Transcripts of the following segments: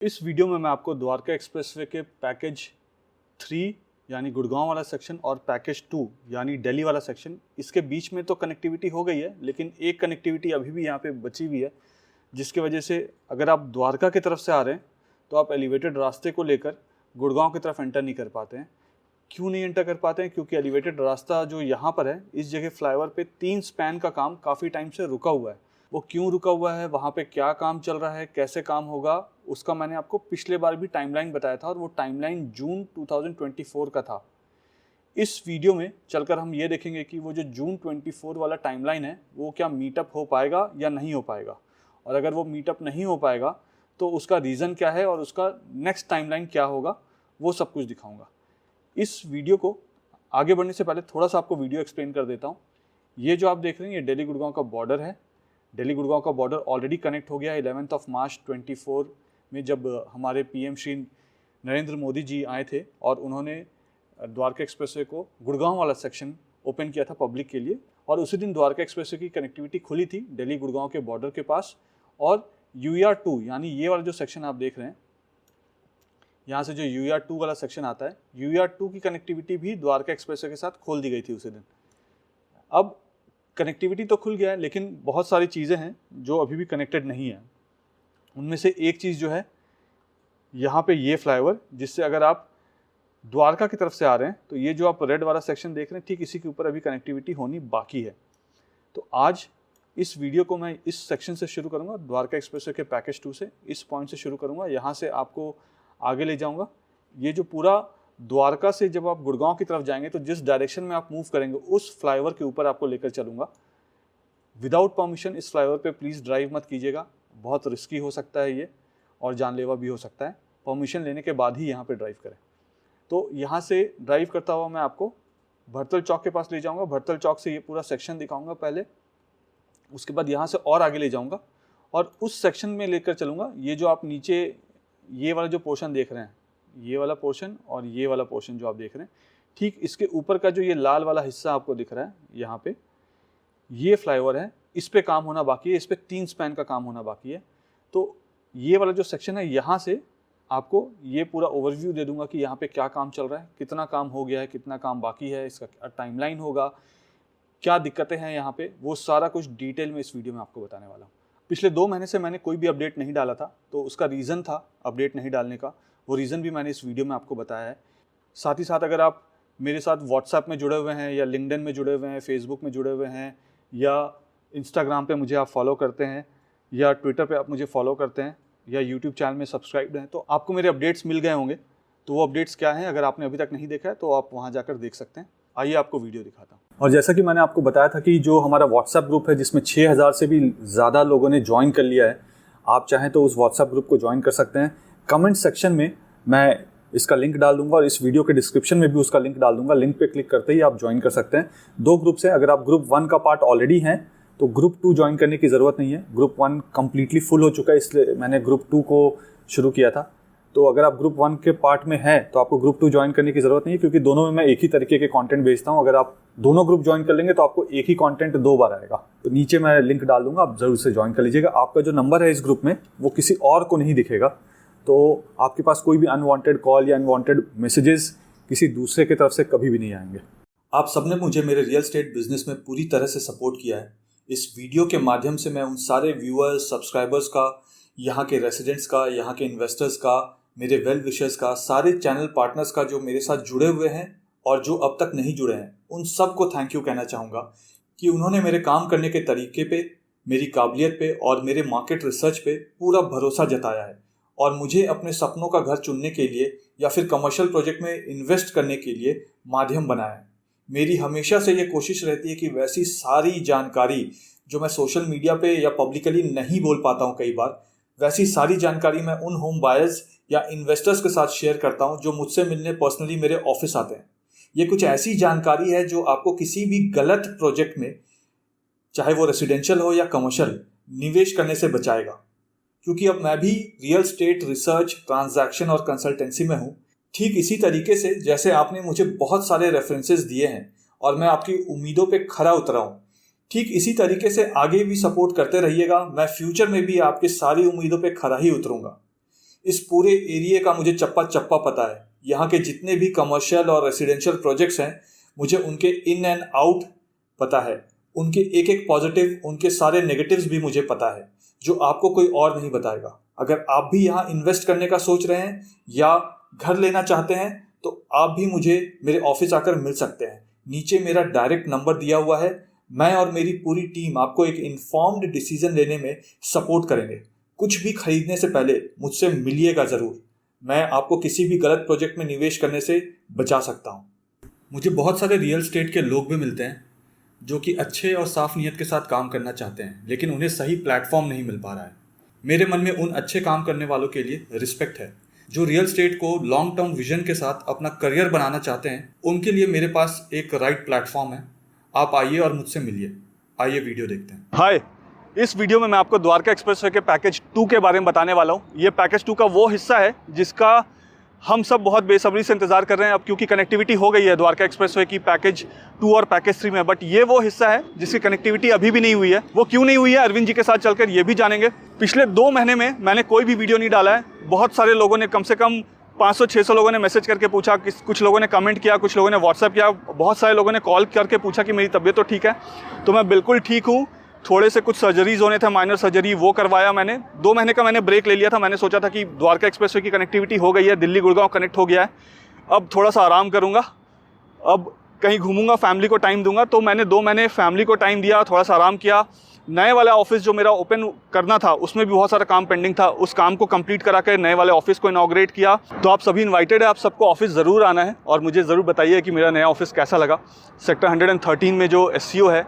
इस वीडियो में मैं आपको द्वारका एक्सप्रेसवे के पैकेज 3 यानी गुड़गांव वाला सेक्शन और पैकेज 2 यानी दिल्ली वाला सेक्शन, इसके बीच में तो कनेक्टिविटी हो गई है, लेकिन एक कनेक्टिविटी अभी भी यहाँ पे बची हुई है, जिसकी वजह से अगर आप द्वारका की तरफ से आ रहे हैं तो आप एलिवेटेड रास्ते को लेकर गुड़गांव की तरफ एंटर नहीं कर पाते हैं। क्यों नहीं एंटर कर पाते हैं? क्योंकि एलिवेटेड रास्ता जो यहाँ पर है, इस जगह फ्लाईओवर पे 3 स्पैन का काम काफ़ी टाइम से रुका हुआ है। वो क्यों रुका हुआ है, वहाँ पे क्या काम चल रहा है, कैसे काम होगा, उसका मैंने आपको पिछले बार भी टाइमलाइन बताया था और वो टाइमलाइन जून 2024 का था। इस वीडियो में चलकर हम ये देखेंगे कि वो जो जून 24 वाला टाइमलाइन है वो क्या मीटअप हो पाएगा या नहीं हो पाएगा, और अगर वो मीटअप नहीं हो पाएगा तो उसका रीज़न क्या है और उसका नेक्स्ट टाइमलाइन क्या होगा, वो सब कुछ दिखाऊंगा। इस वीडियो को आगे बढ़ने से पहले थोड़ा सा आपको वीडियो एक्सप्लेन कर देता हूँ। ये जो आप देख रहे हैं ये दिल्ली गुड़गांव का बॉर्डर है। दिल्ली गुड़गांव का बॉर्डर ऑलरेडी कनेक्ट हो गया है 11 मार्च 24 में, जब हमारे पीएम श्री नरेंद्र मोदी जी आए थे और उन्होंने द्वारका एक्सप्रेसवे को गुड़गांव वाला सेक्शन ओपन किया था पब्लिक के लिए। और उसी दिन द्वारका एक्सप्रेसवे की कनेक्टिविटी खुली थी दिल्ली गुड़गांव के बॉर्डर के पास। और UER2 यानी ये वाला जो सेक्शन आप देख रहे हैं, यहाँ से जो UER2 वाला सेक्शन आता है, UER2 की कनेक्टिविटी भी द्वारका एक्सप्रेसवे के साथ खोल दी गई थी उसी दिन। अब कनेक्टिविटी तो खुल गया है, लेकिन बहुत सारी चीज़ें हैं जो अभी भी कनेक्टेड नहीं है। उनमें से एक चीज़ जो है यहाँ पे ये फ्लाईओवर, जिससे अगर आप द्वारका की तरफ से आ रहे हैं तो ये जो आप रेड वाला सेक्शन देख रहे हैं, ठीक इसी के ऊपर अभी कनेक्टिविटी होनी बाकी है। तो आज इस वीडियो को मैं इस सेक्शन से शुरू करूँगा, द्वारका एक्सप्रेसवे के पैकेज 2 से, इस पॉइंट से शुरू करूँगा, यहाँ से आपको आगे ले जाऊँगा। ये जो पूरा द्वारका से जब आप गुड़गांव की तरफ जाएंगे तो जिस डायरेक्शन में आप मूव करेंगे उस फ्लाईओवर के ऊपर आपको लेकर चलूँगा। विदाउट परमिशन इस फ्लाईओवर पे प्लीज़ ड्राइव मत कीजिएगा, बहुत रिस्की हो सकता है ये और जानलेवा भी हो सकता है। परमिशन लेने के बाद ही यहाँ पे ड्राइव करें। तो यहाँ से ड्राइव करता हुआ मैं आपको भरतल चौक के पास ले जाऊँगा। भरतल चौक से ये पूरा सेक्शन दिखाऊँगा पहले, उसके बाद यहाँ से और आगे ले जाऊँगा और उस सेक्शन में लेकर चलूँगा। ये जो आप नीचे ये वाला जो पोर्शन देख रहे हैं, ये वाला पोर्शन और ये वाला पोर्शन जो आप देख रहे हैं, ठीक इसके ऊपर का जो ये लाल वाला हिस्सा आपको दिख रहा है यहाँ पे, ये फ्लाईओवर है। इस पे काम होना बाकी है, इस पे 3 स्पैन का काम होना बाकी है। तो ये वाला जो सेक्शन है, यहाँ से आपको ये पूरा ओवरव्यू दे दूंगा कि यहाँ पे क्या काम चल रहा है, कितना काम हो गया है, कितना काम बाकी है, इसका टाइमलाइन होगा, क्या दिक्कतें हैं यहाँ पे, वो सारा कुछ डिटेल में इस वीडियो में आपको बताने वाला हूँ। पिछले 2 महीने से मैंने कोई भी अपडेट नहीं डाला था, तो उसका रीज़न था अपडेट नहीं डालने का, वो रीज़न भी मैंने इस वीडियो में आपको बताया है। साथ ही साथ अगर आप मेरे साथ व्हाट्सएप में जुड़े हुए हैं या लिंक्डइन में जुड़े हुए हैं, फेसबुक में जुड़े हुए हैं या इंस्टाग्राम पे मुझे आप फॉलो करते हैं या ट्विटर पे आप मुझे फॉलो करते हैं या यूट्यूब चैनल में सब्सक्राइब्ड हैं, तो आपको मेरे अपडेट्स मिल गए होंगे। तो वो अपडेट्स क्या हैं, अगर आपने अभी तक नहीं देखा है तो आप वहाँ जाकर देख सकते हैं। आइए आपको वीडियो दिखाता हूँ। और जैसा कि मैंने आपको बताया था कि जो हमारा व्हाट्सएप ग्रुप है जिसमें 6000 से भी ज़्यादा लोगों ने ज्वाइन कर लिया है, आप चाहें तो उस व्हाट्सएप ग्रुप को ज्वाइन कर सकते हैं। कमेंट सेक्शन में मैं इसका लिंक डाल दूंगा और इस वीडियो के डिस्क्रिप्शन में भी उसका लिंक डाल दूंगा। लिंक पे क्लिक करते ही आप ज्वाइन कर सकते हैं। 2 ग्रुप्स हैं, अगर आप ग्रुप 1 का पार्ट ऑलरेडी हैं तो ग्रुप 2 ज्वाइन करने की ज़रूरत नहीं है। ग्रुप 1 कम्प्लीटली फुल हो चुका है, इसलिए मैंने ग्रुप 2 को शुरू किया था। तो अगर आप ग्रुप 1 के पार्ट में हैं तो आपको ग्रुप 2 ज्वाइन करने की ज़रूरत नहीं है, क्योंकि दोनों में मैं एक ही तरीके के कंटेंट भेजता हूं। अगर आप दोनों ग्रुप ज्वाइन कर लेंगे तो आपको एक ही कंटेंट 2 बार आएगा। तो नीचे मैं लिंक डाल दूंगा, आप ज़रूर से ज्वाइन कर लीजिएगा। आपका जो नंबर है इस ग्रुप में वो किसी और को नहीं दिखेगा, तो आपके पास कोई भी अनवांटेड कॉल या अनवांटेड मैसेजेस किसी दूसरे की तरफ से कभी भी नहीं आएंगे। आप सबने मुझे मेरे रियल एस्टेट बिजनेस में पूरी तरह से सपोर्ट किया है। इस वीडियो के माध्यम से मैं उन सारे व्यूअर्स, सब्सक्राइबर्स का, यहाँ के रेसिडेंट्स का, यहाँ के इन्वेस्टर्स का, मेरे वेल विशर्स का, सारे चैनल पार्टनर्स का जो मेरे साथ जुड़े हुए हैं और जो अब तक नहीं जुड़े हैं, उन सबको थैंक यू कहना चाहूँगा कि उन्होंने मेरे काम करने के तरीके पे, मेरी काबिलियत पे और मेरे मार्केट रिसर्च पे पूरा भरोसा जताया है और मुझे अपने सपनों का घर चुनने के लिए या फिर कमर्शियल प्रोजेक्ट में इन्वेस्ट करने के लिए माध्यम बनाया है। मेरी हमेशा से ये कोशिश रहती है कि वैसी सारी जानकारी जो मैं सोशल मीडिया पे या पब्लिकली नहीं बोल पाता हूँ कई बार, वैसी सारी जानकारी मैं उन होम बायर्स या इन्वेस्टर्स के साथ शेयर करता हूँ जो मुझसे मिलने पर्सनली मेरे ऑफिस आते हैं। ये कुछ ऐसी जानकारी है जो आपको किसी भी गलत प्रोजेक्ट में, चाहे वो रेसिडेंशियल हो या कमर्शियल, निवेश करने से बचाएगा। क्योंकि अब मैं भी रियल एस्टेट रिसर्च, ट्रांजैक्शन और कंसल्टेंसी में हूँ। ठीक इसी तरीके से जैसे आपने मुझे बहुत सारे रेफरेंसेस दिए हैं और मैं आपकी उम्मीदों पे खरा उतरा हूँ, ठीक इसी तरीके से आगे भी सपोर्ट करते रहिएगा। मैं फ्यूचर में भी आपकी सारी उम्मीदों पे खरा ही उतरूंगा। इस पूरे एरिया का मुझे चप्पा चप्पा पता है। यहाँ के जितने भी कमर्शियल और रेसिडेंशियल प्रोजेक्ट्स हैं मुझे उनके इन एंड आउट पता है, उनके एक एक पॉजिटिव, उनके सारे नेगेटिव्स भी मुझे पता है, जो आपको कोई और नहीं बताएगा। अगर आप भी यहाँ इन्वेस्ट करने का सोच रहे हैं या घर लेना चाहते हैं तो आप भी मुझे मेरे ऑफिस आकर मिल सकते हैं। नीचे मेरा डायरेक्ट नंबर दिया हुआ है। मैं और मेरी पूरी टीम आपको एक इन्फॉर्म्ड डिसीजन लेने में सपोर्ट करेंगे। कुछ भी खरीदने से पहले मुझसे मिलिएगा ज़रूर। मैं आपको किसी भी गलत प्रोजेक्ट में निवेश करने से बचा सकता हूँ। मुझे बहुत सारे रियल एस्टेट के लोग भी मिलते हैं जो कि अच्छे और साफ नीयत के साथ काम करना चाहते हैं, लेकिन उन्हें सही प्लेटफॉर्म नहीं मिल पा रहा है। मेरे मन में उन अच्छे काम करने वालों के लिए रिस्पेक्ट है जो रियल एस्टेट को लॉन्ग टर्म विजन के साथ अपना करियर बनाना चाहते हैं। उनके लिए मेरे पास एक राइट प्लेटफॉर्म है। आप आइए और मुझसे मिलिए। आइए वीडियो देखते हैं। हाय, इस वीडियो में मैं आपको द्वारका एक्सप्रेसवे के पैकेज 2 के बारे में बताने वाला हूँ। ये पैकेज 2 का वो हिस्सा है जिसका हम सब बहुत बेसब्री से इंतजार कर रहे हैं अब, क्योंकि कनेक्टिविटी हो गई है द्वारका एक्सप्रेसवे की पैकेज 2 और पैकेज 3 में। बट ये वो हिस्सा है जिसकी कनेक्टिविटी अभी भी नहीं हुई है। वो क्यों नहीं हुई है, अरविंद जी के साथ चलकर ये भी जानेंगे। पिछले 2 महीने में मैंने कोई भी वीडियो नहीं डाला है। बहुत सारे लोगों ने, कम से कम 500-600 लोगों ने मैसेज करके पूछा, कुछ लोगों ने कमेंट किया, कुछ लोगों ने व्हाट्सएप किया, बहुत सारे लोगों ने कॉल करके पूछा कि मेरी तबीयत तो ठीक है। तो मैं बिल्कुल ठीक हूँ। थोड़े से कुछ सर्जरीज होने थे, माइनर सर्जरी, वो करवाया मैंने। 2 महीने का मैंने ब्रेक ले लिया था। मैंने सोचा था कि द्वारका एक्सप्रेसवे की कनेक्टिविटी हो गई है, दिल्ली गुड़गांव कनेक्ट हो गया है, अब थोड़ा सा आराम करूँगा, अब कहीं घूमूंगा, फैमिली को टाइम दूंगा। तो मैंने 2 महीने फैमिली को टाइम दिया, थोड़ा सा आराम किया। नए वाला ऑफिस जो मेरा ओपन करना था उसमें भी बहुत सारा काम पेंडिंग था। उस काम को कंप्लीट करा कर नए वाले ऑफिस को इनॉग्रेट किया। तो आप सभी इनवाइटेड है, आप सबको ऑफिस ज़रूर आना है और मुझे ज़रूर बताइए कि मेरा नया ऑफिस कैसा लगा। सेक्टर 113 में जो SCO है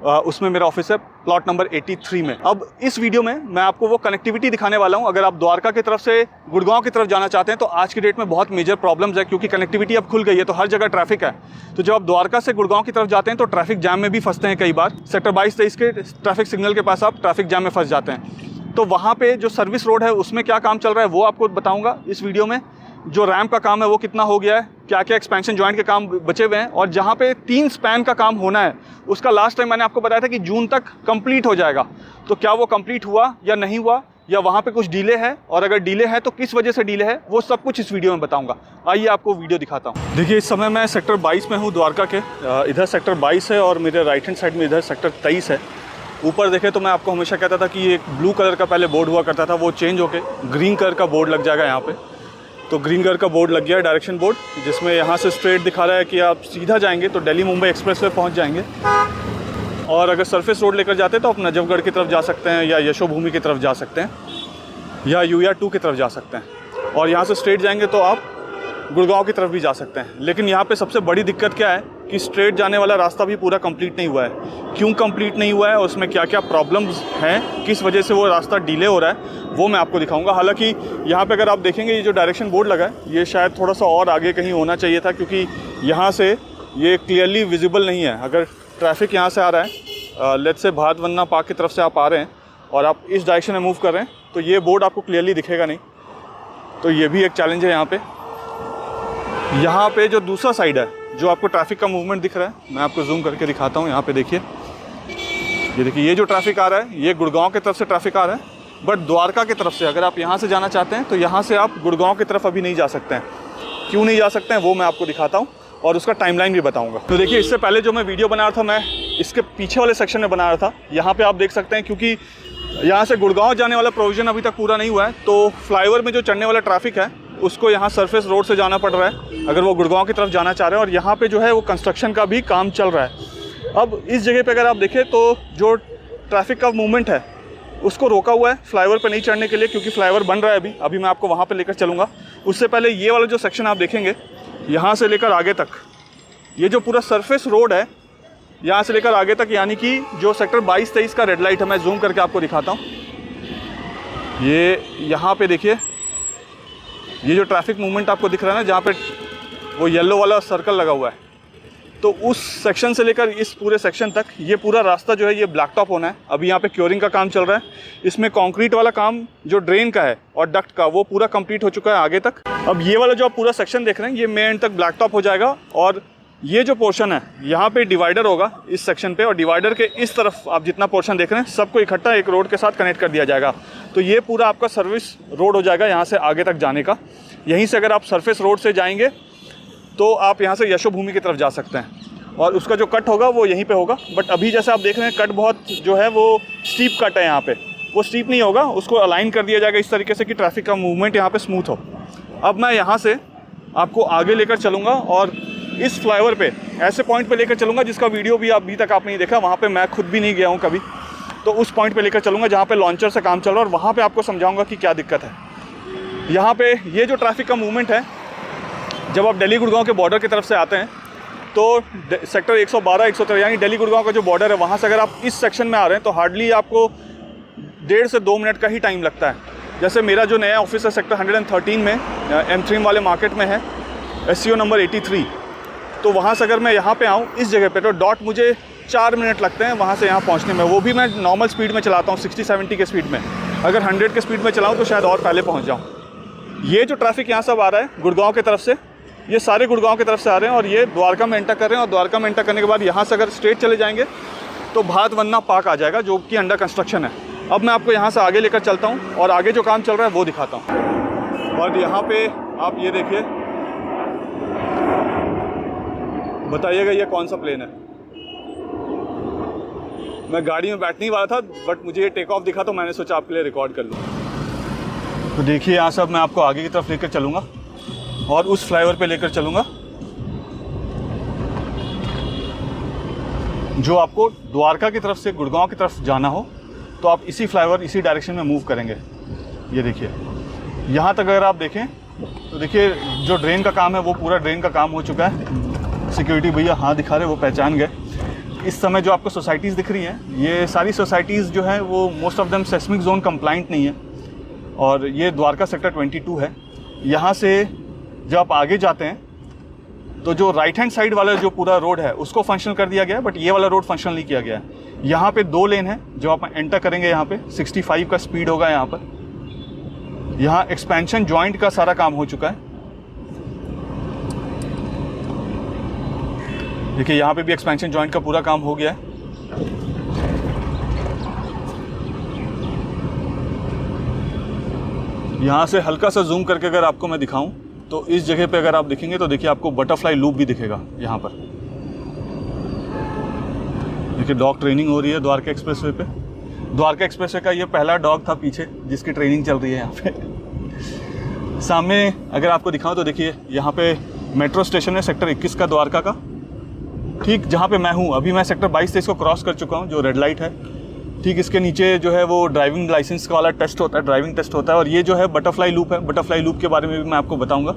उसमें मेरा ऑफिस है, प्लॉट नंबर 83 में। अब इस वीडियो में मैं आपको वो कनेक्टिविटी दिखाने वाला हूँ। अगर आप द्वारका की तरफ से गुड़गांव की तरफ जाना चाहते हैं तो आज की डेट में बहुत मेजर प्रॉब्लम्स है, क्योंकि कनेक्टिविटी अब खुल गई है तो हर जगह ट्रैफिक है। तो जब आप द्वारका से गुड़गांव की तरफ जाते हैं तो ट्रैफिक जैम में भी फंसते हैं कई बार। सेक्टर 22-23 के ट्रैफिक सिग्नल के पास आप ट्रैफिक जैम में फंस जाते हैं। तो वहाँ पर जो सर्विस रोड है उसमें क्या काम चल रहा है वो आपको बताऊँगा इस वीडियो में। जो रैम्प का काम है वो कितना हो गया है, क्या क्या एक्सपेंशन जॉइंट के काम बचे हुए हैं, और जहाँ पे 3 स्पैन का काम होना है उसका लास्ट टाइम मैंने आपको बताया था कि जून तक कंप्लीट हो जाएगा। तो क्या वो कंप्लीट हुआ या नहीं हुआ, या वहाँ पे कुछ डिले है, और अगर डिले है तो किस वजह से डिले है, वो सब कुछ इस वीडियो में बताऊंगा। आइए आपको वीडियो दिखाता हूँ। देखिए, इस समय मैं सेक्टर 22 में हूँ द्वारका के। इधर सेक्टर 22 है और मेरे राइट हैंड साइड में इधर सेक्टर 23 है। ऊपर देखें तो मैं आपको हमेशा कहता था कि एक ब्लू कलर का पहले बोर्ड हुआ करता था, वो चेंज होकर ग्रीन कलर का बोर्ड लग जाएगा यहाँ पे। तो ग्रीन कलर का बोर्ड लग गया है, डायरेक्शन बोर्ड, जिसमें यहाँ से स्ट्रेट दिखा रहा है कि आप सीधा जाएंगे तो दिल्ली मुंबई एक्सप्रेसवे पहुँच जाएंगे। और अगर सरफेस रोड लेकर जाते हैं तो आप नजफगढ़ की तरफ जा सकते हैं, या यशोभूमि की तरफ जा सकते हैं, या UR 2 की तरफ जा सकते हैं। और यहाँ से स्ट्रेट जाएंगे तो आप गुड़गांव की तरफ भी जा सकते हैं। लेकिन यहाँ पे सबसे बड़ी दिक्कत क्या है कि स्ट्रेट जाने वाला रास्ता भी पूरा कंप्लीट नहीं हुआ है। क्यों कंप्लीट नहीं हुआ है, उसमें क्या क्या प्रॉब्लम्स हैं, किस वजह से वो रास्ता डिले हो रहा है, वो मैं आपको दिखाऊंगा। हालांकि यहाँ पे अगर आप देखेंगे ये जो डायरेक्शन बोर्ड लगा है ये शायद थोड़ा सा और आगे कहीं होना चाहिए था, क्योंकि यहाँ से ये क्लियरली विजिबल नहीं है। अगर ट्रैफिक यहाँ से आ रहा है, let's say Bharat Vandana park की तरफ से आप आ रहे हैं और आप इस डायरेक्शन में मूव कर रहे हैं, तो ये बोर्ड आपको क्लियरली दिखेगा नहीं। तो ये भी एक चैलेंज है यहाँ पे। यहाँ पे जो दूसरा साइड है, जो आपको ट्रैफिक का मूवमेंट दिख रहा है, मैं आपको जूम करके दिखाता हूँ। यहाँ पे देखिए, ये देखिए, ये जो ट्रैफिक आ रहा है ये गुड़गांव की तरफ से ट्रैफिक आ रहा है। बट द्वारका की तरफ से अगर आप यहाँ से जाना चाहते हैं तो यहाँ से आप गुड़गांव की तरफ अभी नहीं जा सकते हैं। क्यों नहीं जा सकते हैं वो मैं आपको दिखाता हूँ और उसका टाइमलाइन भी बताऊँगा। तो देखिए, इससे पहले जो मैं वीडियो बना रहा था, मैं इसके पीछे वाले सेक्शन में बना रहा था। यहाँ पर आप देख सकते हैं, क्योंकि यहाँ से गुड़गांव जाने वाला प्रोविज़न अभी तक पूरा नहीं हुआ है, तो फ्लाईओवर में जो चढ़ने वाला ट्रैफिक है उसको यहाँ सरफेस रोड से जाना पड़ रहा है अगर वो गुड़गांव की तरफ जाना चाह रहे हैं। और यहाँ पे जो है वो कंस्ट्रक्शन का भी काम चल रहा है। अब इस जगह पे अगर आप देखें तो जो ट्रैफिक का मूवमेंट है उसको रोका हुआ है फ्लाईओवर पे नहीं चढ़ने के लिए, क्योंकि फ्लाईओवर बन रहा है अभी मैं आपको वहाँ पे लेकर चलूँगा। उससे पहले ये वाला जो सेक्शन आप देखेंगे, यहाँ से लेकर आगे तक ये जो पूरा सरफेस रोड है, यहाँ से लेकर आगे तक, यानी कि जो सेक्टर 22-23 का रेड लाइट है, मैं जूम करके आपको दिखाता हूँ। ये यहाँ पे देखिए, ये जो ट्रैफिक मूवमेंट आपको दिख रहा है ना, जहाँ पे वो येलो वाला सर्कल लगा हुआ है, तो उस सेक्शन से लेकर इस पूरे सेक्शन तक ये पूरा रास्ता जो है ये ब्लैक टॉप होना है। अभी यहाँ पे क्योरिंग का काम चल रहा है। इसमें कंक्रीट वाला काम जो ड्रेन का है और डक्ट का, वो पूरा कंप्लीट हो चुका है आगे तक। अब ये वाला जो आप पूरा सेक्शन देख रहे हैं ये मेन तक ब्लैक टॉप हो जाएगा और ये जो पोर्शन है यहाँ पे डिवाइडर होगा इस सेक्शन पे, और डिवाइडर के इस तरफ आप जितना पोर्शन देख रहे हैं सबको इकट्ठा एक रोड के साथ कनेक्ट कर दिया जाएगा। तो ये पूरा आपका सर्विस रोड हो जाएगा यहाँ से आगे तक जाने का। यहीं से अगर आप सरफेस रोड से जाएंगे तो आप यहाँ से यशोभूमि की तरफ जा सकते हैं, और उसका जो कट होगा वो यहीं पे होगा। बट अभी जैसे आप देख रहे हैं कट बहुत जो है वो स्टीप कट है यहाँ पे, वो स्टीप नहीं होगा, उसको अलाइन कर दिया जाएगा इस तरीके से कि ट्रैफिक का मूवमेंट यहाँ पे स्मूथ हो। अब मैं यहाँ से आपको आगे लेकर चलूँगा और इस फ्लाईओवर पे ऐसे पॉइंट पे लेकर चलूँगा जिसका वीडियो भी अभी तक आपने नहीं देखा, वहाँ पे मैं खुद भी नहीं गया हूँ कभी। तो उस पॉइंट पे लेकर चलूँगा जहाँ पे लॉन्चर से काम चल रहा है, और वहाँ पे आपको समझाऊँगा कि क्या दिक्कत है। यहाँ पे ये जो ट्रैफिक का मूवमेंट है, जब आप दिल्ली गुड़गांव के बॉर्डर की तरफ से आते हैं तो सेक्टर 112, 113 यानी दिल्ली गुड़गांव का जो बॉर्डर है, वहाँ से अगर आप इस सेक्शन में आ रहे हैं तो हार्डली आपको 1.5 से 2 मिनट का ही टाइम लगता है। जैसे मेरा जो नया ऑफिस है सेक्टर 113 में M3 वाले मार्केट में है, SCO नंबर 83, तो वहाँ से अगर मैं यहाँ पे आऊँ इस जगह पे तो डॉट मुझे 4 मिनट लगते हैं वहाँ से यहाँ पहुँचने में। वो भी मैं नॉर्मल स्पीड में चलाता हूँ, 60-70 के स्पीड में। अगर 100 के स्पीड में चलाऊँ तो शायद और पहले पहुँच जाऊँ। ये जो ट्रैफिक यहाँ सब आ रहा है गुड़गांव की तरफ से, ये सारे गुड़गांव की तरफ से आ रहे हैं और ये द्वारका में एंटर कर रहे हैं। और द्वारका में एंटर करने के बाद यहाँ से अगर स्ट्रेट चले जाएंगे तो भात वन्ना पार्क आ जाएगा जो कि अंडर कंस्ट्रक्शन है। अब मैं आपको यहाँ से आगे लेकर चलता हूँ और आगे जो काम चल रहा है वो दिखाता हूँ। और यहाँ पे आप ये देखिए, बताइएगा ये कौन सा प्लेन है। मैं गाड़ी में बैठने ही वाला था बट मुझे ये टेक ऑफ दिखा तो मैंने सोचा आपके लिए रिकॉर्ड कर लूँ। तो देखिए यहाँ से अब मैं आपको आगे की तरफ लेकर चलूँगा और उस फ्लाईओवर पे लेकर चलूँगा जो आपको द्वारका की तरफ से गुड़गांव की तरफ जाना हो तो आप इसी फ्लाईओवर इसी डायरेक्शन में मूव करेंगे। ये देखिए यहाँ तक अगर आप देखें तो देखिए जो ड्रेन का काम है वो पूरा ड्रेन का काम हो चुका है। सिक्योरिटी भैया हाँ दिखा रहे, वो पहचान गए। इस समय जो आपको सोसाइटीज़ दिख रही हैं ये सारी सोसाइटीज़ जो हैं वो most of them seismic zone compliant नहीं है, और ये द्वारका सेक्टर 22 है। यहाँ से जब आप आगे जाते हैं तो जो राइट हैंड साइड वाला जो पूरा रोड है उसको फंक्शनल कर दिया गया है, बट ये वाला रोड फंक्शनल नहीं किया गया है। यहाँ पे 2 लेन है जो आप एंटर करेंगे, यहाँ पे 65 का स्पीड होगा। यहाँ पर यहाँ एक्सपेंशन जॉइंट का सारा काम हो चुका है। देखिए यहाँ पे भी एक्सपेंशन जॉइंट का पूरा काम हो गया है। यहाँ से हल्का सा जूम करके अगर आपको मैं दिखाऊं तो इस जगह पे अगर आप देखेंगे तो देखिए आपको बटरफ्लाई लूप भी दिखेगा। यहाँ पर देखिए डॉग ट्रेनिंग हो रही है द्वारका एक्सप्रेसवे पे। द्वारका एक्सप्रेसवे का ये पहला डॉग था पीछे जिसकी ट्रेनिंग चल रही है यहाँ पे। सामने अगर आपको दिखाऊं तो देखिए यहाँ पे मेट्रो स्टेशन है सेक्टर 21 का द्वारका का, ठीक जहाँ पे मैं हूँ। अभी मैं सेक्टर 22-23 को क्रॉस कर चुका हूँ जो रेड लाइट है। ठीक इसके नीचे जो है वो ड्राइविंग लाइसेंस का वाला टेस्ट होता है, ड्राइविंग टेस्ट होता है। और ये जो है बटरफ्लाई लूप है। बटरफ्लाई लूप के बारे में भी मैं आपको बताऊंगा।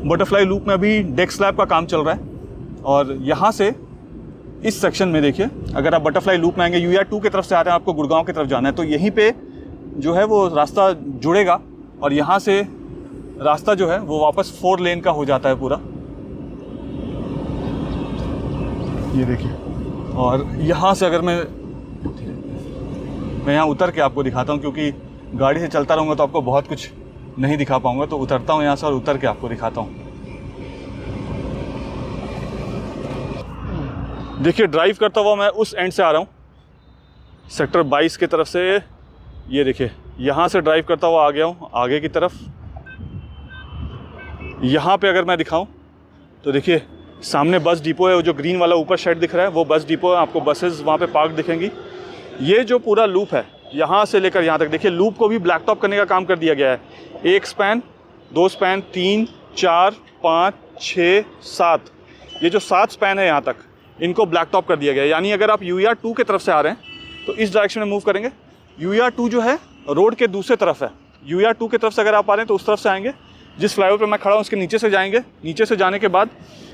बटरफ्लाई लूप में अभी डेक स्लैब का काम चल रहा है। और यहाँ से इस सेक्शन में देखिए अगर आप बटरफ्लाई लूप में आएंगे, UR2 की तरफ से आ रहे हैं, आपको गुड़गांव की तरफ जाना है, तो यहीं पे जो है वो रास्ता जुड़ेगा और यहाँ से रास्ता जो है वो वापस 4 लेन का हो जाता है पूरा। ये देखिए, और यहाँ से अगर मैं यहाँ उतर के आपको दिखाता हूँ, क्योंकि गाड़ी से चलता रहूँगा तो आपको बहुत कुछ नहीं दिखा पाऊँगा, तो उतरता हूँ यहाँ से और उतर के आपको दिखाता हूँ। देखिए ड्राइव करता हुआ मैं उस एंड से आ रहा हूँ सेक्टर 22 की तरफ से। ये देखिए यहाँ से ड्राइव करता हुआ आ गया हूँ आगे की तरफ। यहाँ पे अगर मैं दिखाऊँ तो देखिए सामने बस डिपो है, जो ग्रीन वाला ऊपर शेड दिख रहा है वो बस डिपो है। आपको बसेस वहाँ पे पार्क दिखेंगी। ये जो पूरा लूप है यहाँ से लेकर यहाँ तक, देखिए लूप को भी ब्लैक टॉप करने का काम कर दिया गया है। 1 स्पैन, 2 स्पैन, 3, 4, 5, 6, 7, ये जो 7 स्पैन है यहाँ तक, इनको ब्लैक टॉप कर दिया गया है। यानी अगर आप UR2 की तरफ से आ रहे हैं तो इस डायरेक्शन में मूव करेंगे। UR2 जो है रोड के दूसरे तरफ है। UR2 की तरफ से अगर आप आ रहे हैं तो उस तरफ से आएंगे। जिस फ्लाईओवर पे मैं खड़ा हूँ उसके नीचे से जाएंगे। नीचे से जाने के बाद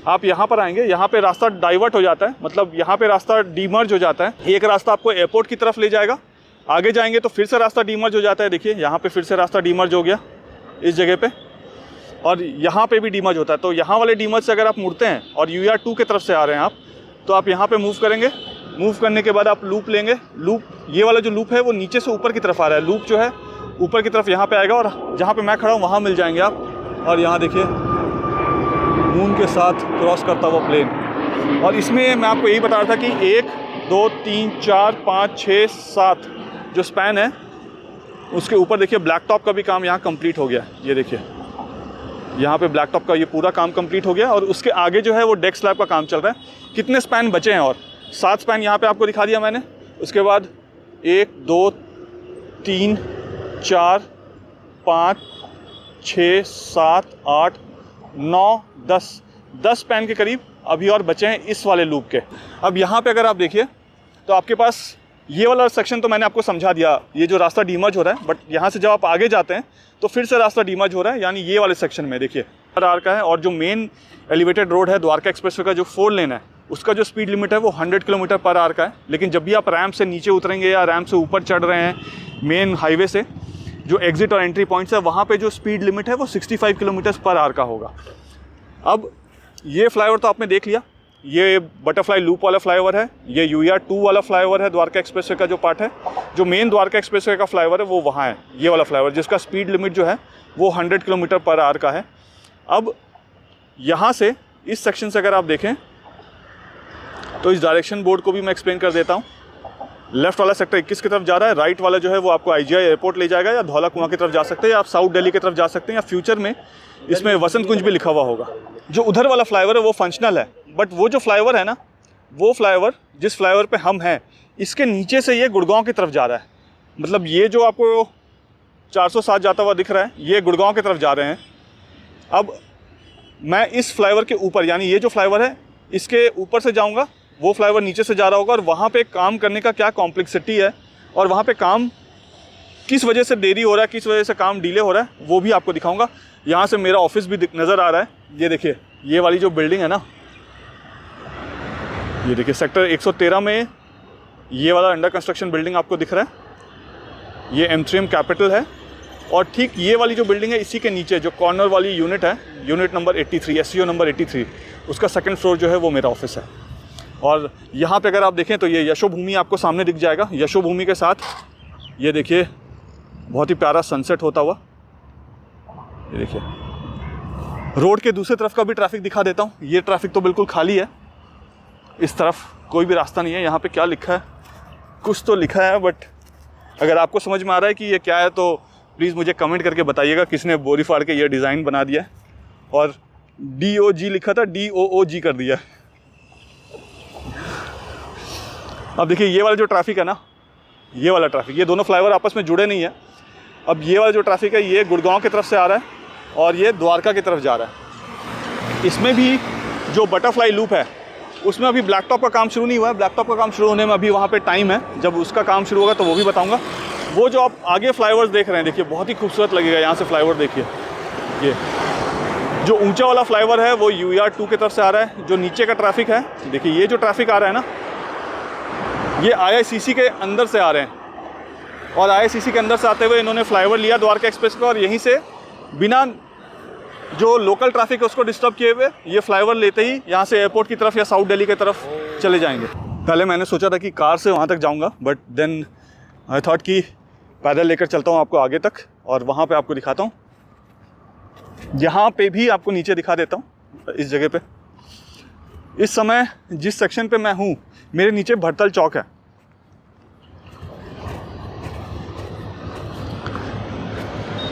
आप यहाँ पर आएंगे। यहाँ पे रास्ता डाइवर्ट हो जाता है, मतलब यहाँ पे रास्ता डीमर्ज हो जाता है। एक रास्ता आपको एयरपोर्ट की तरफ ले जाएगा, आगे जाएंगे तो फिर से रास्ता डीमर्ज हो जाता है। देखिए यहाँ पे फिर से रास्ता डीमर्ज हो गया इस जगह पे, और यहाँ पे भी डीमर्ज होता है। तो यहाँ वाले डीमर्ज से अगर आप मुड़ते हैं और UR2 की तरफ से आ रहे हैं आप, तो आप यहाँ पे मूव करेंगे। मूव करने के बाद आप लूप लेंगे। लूप, ये वाला जो लूप है वो नीचे से ऊपर की तरफ आ रहा है। लूप जो है ऊपर की तरफ यहाँ पे आएगा और जहाँ पे मैं खड़ा हूँ वहाँ मिल जाएंगे आप। और यहाँ देखिए मून के साथ क्रॉस करता हुआ प्लेन, और इसमें मैं आपको यही बता रहा था कि 1 2 3 4 5 6 7 जो स्पैन है उसके ऊपर देखिए ब्लैक टॉप का भी काम यहाँ कंप्लीट हो गया। ये देखिए यहाँ पे ब्लैक टॉप का ये पूरा काम कंप्लीट हो गया और उसके आगे जो है वो डेक स्लैब का काम चल रहा है। कितने स्पैन बचे हैं? और 7 स्पैन यहाँ पे आपको दिखा दिया मैंने। उसके बाद 1 2 3 4 5 6 7 8 9 10 स्पैन के करीब अभी और बचे हैं इस वाले लूप के। अब यहाँ पे अगर आप देखिए तो आपके पास ये वाला सेक्शन तो मैंने आपको समझा दिया, ये जो रास्ता डीमर्ज हो रहा है, बट यहाँ से जब आप आगे जाते हैं तो फिर से रास्ता डीमर्ज हो रहा है, यानी ये वाले सेक्शन में देखिए पर आर का है। और जो मेन एलिवेटेड रोड है द्वारका एक्सप्रेसवे का जो 4 लेन है उसका जो स्पीड लिमिट है वो 100 किलोमीटर पर आवर का है। लेकिन जब भी आप रैम्प से नीचे उतरेंगे या रैम्प से ऊपर चढ़ रहे हैं मेन हाईवे से, जो एग्जिट और एंट्री पॉइंट्स है वहाँ पे जो स्पीड लिमिट है वो 65 किलोमीटर पर आवर का होगा। अब ये फ्लाईओवर तो आपने देख लिया, ये बटरफ्लाई लूप वाला फ्लाईओवर है, ये UER 2 वाला फ्लाईओवर है द्वारका एक्सप्रेसवे का जो पार्ट है। जो मेन द्वारका एक्सप्रेसवे का फ्लाईओवर है वो वहाँ है, ये वाला फ्लाईओवर जिसका स्पीड लिमिट जो है वो 100 किलोमीटर पर आवर का है। अब यहाँ से इस सेक्शन से अगर आप देखें तो इस डायरेक्शन बोर्ड को भी मैं एक्सप्लेन कर देता हूँ। लेफ्ट वाला सेक्टर 21 की तरफ जा रहा है, राइट वाला जो है वो आपको IGI एयरपोर्ट ले जाएगा या धौला कुआं की तरफ जा सकते हैं, या आप साउथ दिल्ली की तरफ जा सकते हैं, या फ्यूचर में इसमें वसंत कुंज भी लिखा हुआ होगा। जो उधर वाला फ्लाईओवर है वो फंक्शनल है, बट वो जो फ्लाईओवर है ना, वो फ्लाईओवर जिस फ्लाईओवर पे हम हैं इसके नीचे से ये गुड़गांव की तरफ जा रहा है। मतलब ये जो आपको 407 जाता हुआ दिख रहा है ये गुड़गांव की तरफ जा रहे हैं। अब मैं इस फ्लाईओवर के ऊपर, यानी ये जो फ्लाईओवर है इसके ऊपर से जाऊँगा, वो फ्लाईओवर नीचे से जा रहा होगा, और वहाँ पे काम करने का क्या कॉम्प्लेक्सिटी है और वहाँ पे काम किस वजह से देरी हो रहा है, किस वजह से काम डिले हो रहा है, वो भी आपको दिखाऊंगा। यहाँ से मेरा ऑफिस भी नज़र आ रहा है, ये देखिए ये वाली जो बिल्डिंग है ना, ये देखिए सेक्टर 113 में ये वाला अंडर कंस्ट्रक्शन बिल्डिंग आपको दिख रहा है, ये M3M कैपिटल है। और ठीक ये वाली जो बिल्डिंग है इसी के नीचे जो कॉर्नर वाली यूनिट है, यूनिट नंबर 83, SCO नंबर 83, उसका सेकंड फ्लोर जो है वो मेरा ऑफिस है। और यहाँ पे अगर आप देखें तो ये यशोभूमि आपको सामने दिख जाएगा। यशोभूमि के साथ ये देखिए बहुत ही प्यारा सनसेट होता हुआ, ये देखिए। रोड के दूसरी तरफ का भी ट्रैफिक दिखा देता हूँ। ये ट्रैफिक तो बिल्कुल खाली है, इस तरफ कोई भी रास्ता नहीं है। यहाँ पे क्या लिखा है, कुछ तो लिखा है, बट अगर आपको समझ में आ रहा है कि ये क्या है तो प्लीज़ मुझे कमेंट करके बताइएगा किसने बोरी फाड़ के ये डिज़ाइन बना दिया है। और DOG लिखा था DOOG कर दिया। अब देखिए ये वाला जो ट्रैफिक है ना, ये वाला ट्रैफिक, ये दोनों फ्लाईओवर आपस में जुड़े नहीं है। अब ये वाला जो ट्रैफिक है ये गुड़गांव की तरफ से आ रहा है और ये द्वारका की तरफ जा रहा है। इसमें भी जो बटरफ्लाई लूप है उसमें अभी ब्लैक टॉप का काम शुरू नहीं हुआ है। ब्लैक टॉप का काम शुरू होने में अभी वहाँ पे टाइम है, जब उसका काम शुरू होगा तो वो भी बताऊँगा। वो जो आप आगे फ्लाईओवर्स देख रहे हैं देखिए बहुत ही खूबसूरत लगेगा। यहाँ से फ्लाईओवर देखिए, ये जो ऊंचा वाला फ्लाईओवर है वो UER 2 की तरफ से आ रहा है। जो नीचे का ट्रैफिक है देखिए, ये जो ट्रैफिक आ रहा है ना, ये IICC के अंदर से आ रहे हैं। और IICC के अंदर से आते हुए इन्होंने फ्लाईओवर लिया द्वारका एक्सप्रेस का, और यहीं से बिना जो लोकल ट्रैफिक है उसको डिस्टर्ब किए हुए ये फ्लाईओवर लेते ही यहाँ से एयरपोर्ट की तरफ या साउथ दिल्ली की तरफ चले जाएंगे। पहले मैंने सोचा था कि कार से वहाँ तक जाऊँगा, बट देन आई थॉट कि पैदल लेकर चलता हूँ आपको आगे तक और वहाँ पे आपको दिखाता हूँ। यहाँ पे भी आपको नीचे दिखा देता हूँ। इस जगह पे इस समय जिस सेक्शन पे मैं हूँ मेरे नीचे भड़तल चौक है।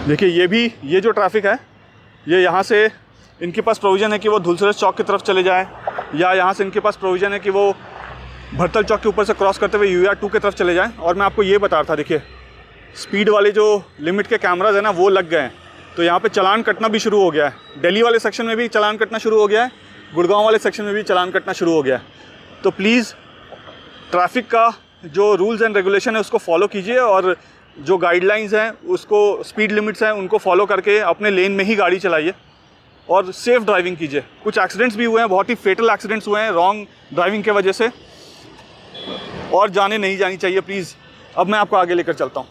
देखिए ये जो ट्रैफिक है ये यहाँ से इनके पास प्रोविज़न है कि वो धुलसरस चौक की तरफ चले जाएं, या यहाँ से इनके पास प्रोविज़न है कि वो भड़तल चौक के ऊपर से क्रॉस करते हुए UER 2 की तरफ चले जाएं। और मैं आपको ये बता रहा था, देखिए स्पीड वाले जो लिमिट के कैमराज है ना वो लग गए हैं, तो यहाँ पे चालान कटना भी शुरू हो गया है। दिल्ली वाले सेक्शन में भी चालान कटना शुरू हो गया है, गुड़गांव वाले सेक्शन में भी चालान कटना शुरू हो गया है। तो प्लीज़ ट्रैफिक का जो रूल्स एंड रेगुलेशन है उसको फॉलो कीजिए, और जो गाइडलाइंस हैं उसको, स्पीड लिमिट्स हैं उनको फॉलो करके अपने लेन में ही गाड़ी चलाइए और सेफ़ ड्राइविंग कीजिए। कुछ एक्सीडेंट्स भी हुए हैं, बहुत ही फेटल एक्सीडेंट्स हुए हैं रॉन्ग ड्राइविंग के वजह से, और जाने नहीं जानी चाहिए प्लीज़। अब मैं आपको आगे लेकर चलता हूँ।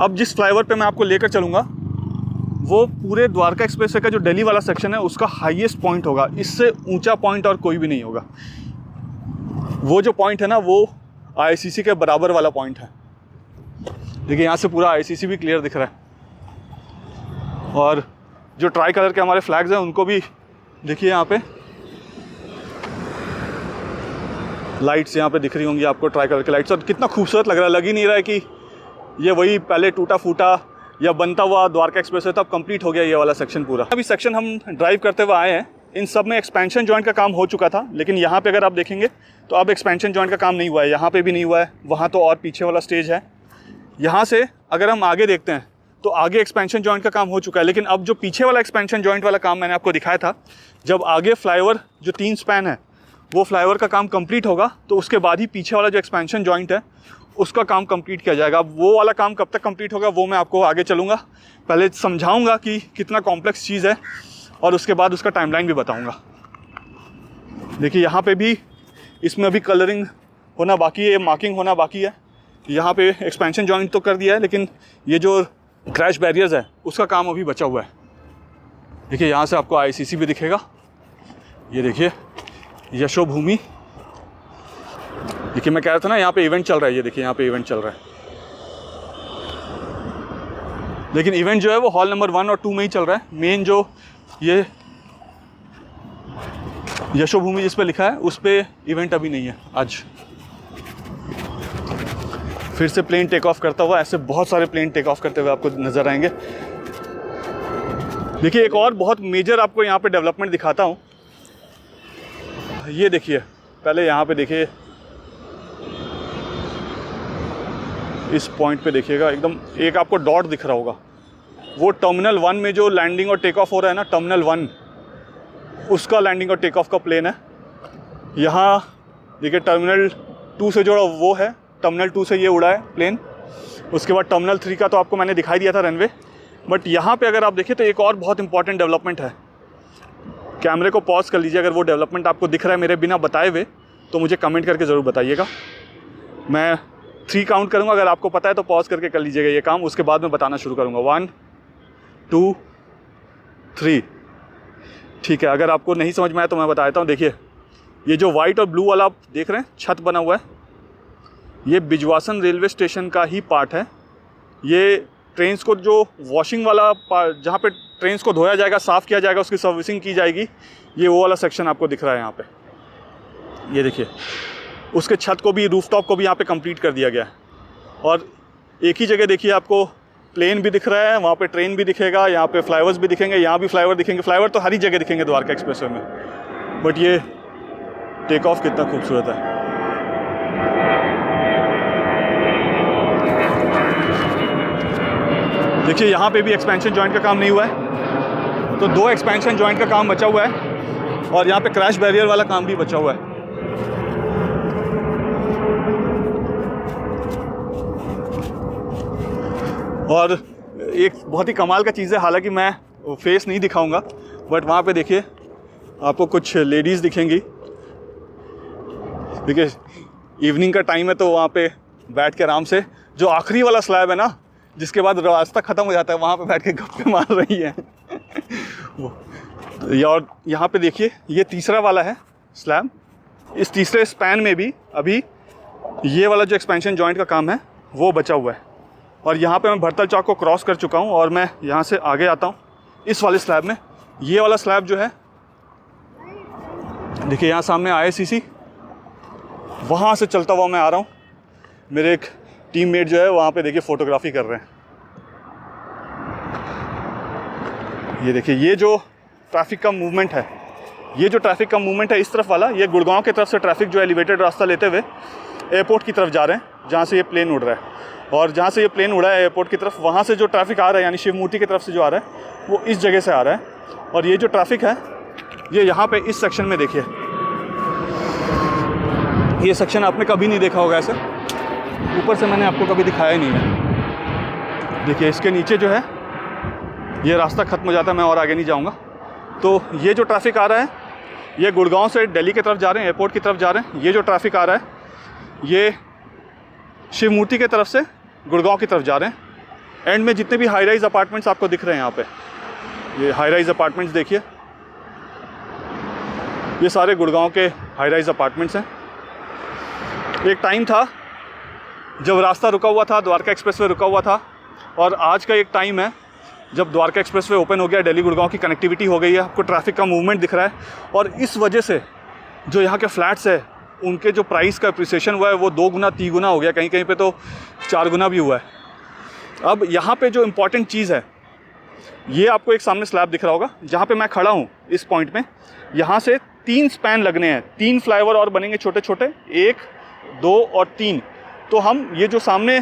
अब जिस फ्लाईओवर पे मैं आपको लेकर चलूँगा वो पूरे द्वारका एक्सप्रेसवे का जो दिल्ली वाला सेक्शन है उसका हाईएस्ट पॉइंट होगा। इससे ऊंचा पॉइंट और कोई भी नहीं होगा। वो जो पॉइंट है ना वो IICC के बराबर वाला पॉइंट है। देखिए यहाँ से पूरा आईसीसी भी क्लियर दिख रहा है, और जो ट्राई कलर के हमारे फ्लैग्स हैं उनको भी देखिए यहाँ पे लाइट्स यहाँ पे दिख रही होंगी आपको, ट्राई कलर की लाइट्स, और कितना खूबसूरत लग रहा है। लग ही नहीं रहा है कि ये वही पहले टूटा फूटा या बनता हुआ द्वारका एक्सप्रेस है, तब कंप्लीट हो गया ये वाला सेक्शन पूरा। अभी सेक्शन हम ड्राइव करते हुए आए हैं, इन सब में एक्सपेंशन जॉइंट का काम हो चुका था, लेकिन यहाँ पे अगर आप देखेंगे तो अब एक्सपेंशन जॉइंट का काम नहीं हुआ है, यहाँ पे भी नहीं हुआ है, वहाँ तो और पीछे वाला स्टेज है। यहाँ से अगर हम आगे देखते हैं तो आगे एक्सपेंशन जॉइंट का काम हो चुका है, लेकिन अब जो पीछे वाला एक्सपेंशन जॉइंट वाला काम मैंने आपको दिखाया था, जब आगे फ्लाईओवर जो 3 स्पैन है वो फ्लाईओवर का काम कंप्लीट होगा तो उसके बाद ही पीछे वाला जो एक्सपेंशन जॉइंट है उसका काम कंप्लीट किया जाएगा। अब वो वाला काम कब तक कंप्लीट होगा वो मैं आपको आगे चलूँगा, पहले समझाऊँगा कि कितना कॉम्प्लेक्स चीज़ है और उसके बाद उसका टाइमलाइन भी बताऊँगा। देखिए यहाँ पे भी इसमें अभी कलरिंग होना बाकी है, मार्किंग होना बाकी है। यहाँ पे एक्सपेंशन जॉइंट तो कर दिया है, लेकिन ये जो क्रैश बैरियर्स है उसका काम अभी बचा हुआ है। देखिए यहाँ से आपको आईसीसी भी दिखेगा, ये देखिए यशोभूमि। देखिए मैं कह रहा था ना यहाँ पे इवेंट चल रहा है, ये देखिए यहाँ पे इवेंट चल रहा है, लेकिन इवेंट जो है वो हॉल नंबर 1 और 2 में ही चल रहा है। मेन जो ये यशोभूमि जिस पे लिखा है उस पे इवेंट अभी नहीं है आज। फिर से प्लेन टेक ऑफ करता हुआ, ऐसे बहुत सारे प्लेन टेक ऑफ करते हुए आपको नज़र आएंगे। देखिए एक और बहुत मेजर आपको यहाँ पे डेवलपमेंट दिखाता हूँ। ये देखिए पहले यहाँ पे देखिए, इस पॉइंट पे देखिएगा, एकदम एक आपको डॉट दिख रहा होगा, वो टर्मिनल 1 में जो लैंडिंग और टेक ऑफ हो रहा है ना, टर्मिनल 1 उसका लैंडिंग और टेक ऑफ का प्लेन है। यहाँ देखिए टर्मिनल 2 से जो वो है, टर्मिनल 2 से ये उड़ा है प्लेन। उसके बाद टर्मिनल 3 का तो आपको मैंने दिखाई दिया था रनवे, बट यहाँ पे अगर आप देखें तो एक और बहुत इंपॉर्टेंट डेवलपमेंट है। कैमरे को पॉज कर लीजिए, अगर वो डेवलपमेंट आपको दिख रहा है मेरे बिना बताए हुए तो मुझे कमेंट करके ज़रूर बताइएगा। मैं 3 काउंट करूँगा, अगर आपको पता है तो पॉज करके कर लीजिएगा ये काम, उसके बाद मैं बताना शुरू करूँगा। 1 2 3। ठीक है, अगर आपको नहीं समझ में आया तो मैं बता देता हूँ। देखिए ये जो वाइट और ब्लू वाला आप देख रहे हैं छत बना हुआ है, ये बिजवासन रेलवे स्टेशन का ही पार्ट है। ये ट्रेन्स को जो वॉशिंग वाला जहाँ पे ट्रेन्स को धोया जाएगा, साफ़ किया जाएगा, उसकी सर्विसिंग की जाएगी, ये वो वाला सेक्शन आपको दिख रहा है यहाँ पे। ये देखिए उसके छत को भी, रूफटॉप को भी यहाँ पे कंप्लीट कर दिया गया है। और एक ही जगह देखिए आपको प्लेन भी दिख रहा है, वहाँ पे ट्रेन भी दिखेगा, यहाँ पे फ्लाईओवर्स भी दिखेंगे, यहाँ भी फ्लाईओवर दिखेंगे। फ्लाईओवर तो हर ही जगह दिखेंगे द्वारका एक्सप्रेसवे में, बट ये टेक ऑफ कितना खूबसूरत है। देखिए यहाँ पे भी एक्सपेंशन जॉइंट का काम नहीं हुआ है, तो 2 एक्सपेंशन जॉइंट का काम बचा हुआ है, और यहाँ पे क्रैश बैरियर वाला काम भी बचा हुआ है। और एक बहुत ही कमाल का चीज़ है, हालांकि मैं फेस नहीं दिखाऊंगा, बट वहाँ पे देखिए आपको कुछ लेडीज़ दिखेंगी। देखिए इवनिंग का टाइम है तो वहाँ पे बैठ के आराम से, जो आखिरी वाला स्लैब है ना जिसके बाद रास्ता ख़त्म हो जाता है, वहाँ पे बैठ के गप्पे मार रही हैं। और यहाँ पे देखिए ये तीसरा वाला है स्लैब। इस तीसरे स्पैन में भी अभी ये वाला जो एक्सपेंशन जॉइंट का काम है वो बचा हुआ है। और यहाँ पे मैं भरतल चौक को क्रॉस कर चुका हूँ और मैं यहाँ से आगे आता हूँ इस वाले स्लैब में। ये वाला स्लैब जो है देखिए यहाँ सामने IICC, वहाँ से चलता हुआ मैं आ रहा हूँ। मेरे एक टीममेट जो है वहाँ पे देखिए फ़ोटोग्राफी कर रहे हैं। ये देखिए ये जो ट्रैफिक का मूवमेंट है, ये जो ट्रैफिक का मूवमेंट है इस तरफ वाला, ये गुड़गांव की तरफ से ट्रैफिक जो एलिवेटेड रास्ता लेते हुए एयरपोर्ट की तरफ जा रहे हैं, जहाँ से ये प्लेन उड़ रहा है। और जहाँ से ये प्लेन उड़ा है एयरपोर्ट की तरफ, वहाँ से जो ट्रैफिक आ रहा है यानी शिव मूर्ति की तरफ से जो आ रहा है वो इस जगह से आ रहा है। और ये जो ट्रैफिक है ये यहाँ पे इस सेक्शन में देखिए, ये सेक्शन आपने कभी नहीं देखा होगा ऐसे, ऊपर से मैंने आपको कभी दिखाया ही नहीं है। देखिए इसके नीचे जो है ये रास्ता ख़त्म हो जाता है, मैं और आगे नहीं जाऊँगा। तो ये जो ट्रैफिक आ रहा है ये गुड़गांव से दिल्ली की तरफ जा रहे हैं, एयरपोर्ट की तरफ जा रहे हैं। ये जो ट्रैफिक आ रहा है ये शिव मूर्ति की तरफ से गुड़गांव की तरफ जा रहे हैं। एंड में जितने भी हाई राइज अपार्टमेंट्स आपको दिख रहे हैं यहाँ पे, ये हाई राइज अपार्टमेंट्स देखिए, ये सारे गुड़गांव के हाई राइज अपार्टमेंट्स हैं। एक टाइम था जब रास्ता रुका हुआ था, द्वारका एक्सप्रेसवे रुका हुआ था, और आज का एक टाइम है जब द्वारका एक्सप्रेसवे ओपन हो गया, दिल्ली गुड़गांव की कनेक्टिविटी हो गई है, आपको ट्रैफिक का मूवमेंट दिख रहा है, और इस वजह से जो यहाँ के फ्लैट्स है उनके जो प्राइस का अप्रिसिएशन हुआ है वो 2 गुना 3 गुना हो गया, कहीं कहीं पे तो 4 गुना भी हुआ है। अब यहाँ पे जो इम्पॉर्टेंट चीज़ है, ये आपको एक सामने स्लैब दिख रहा होगा, जहाँ पे मैं खड़ा हूँ इस पॉइंट में, यहाँ से 3 स्पैन लगने हैं, 3 फ्लाईओवर और बनेंगे छोटे छोटे, 1, 2 और 3। तो हम ये जो सामने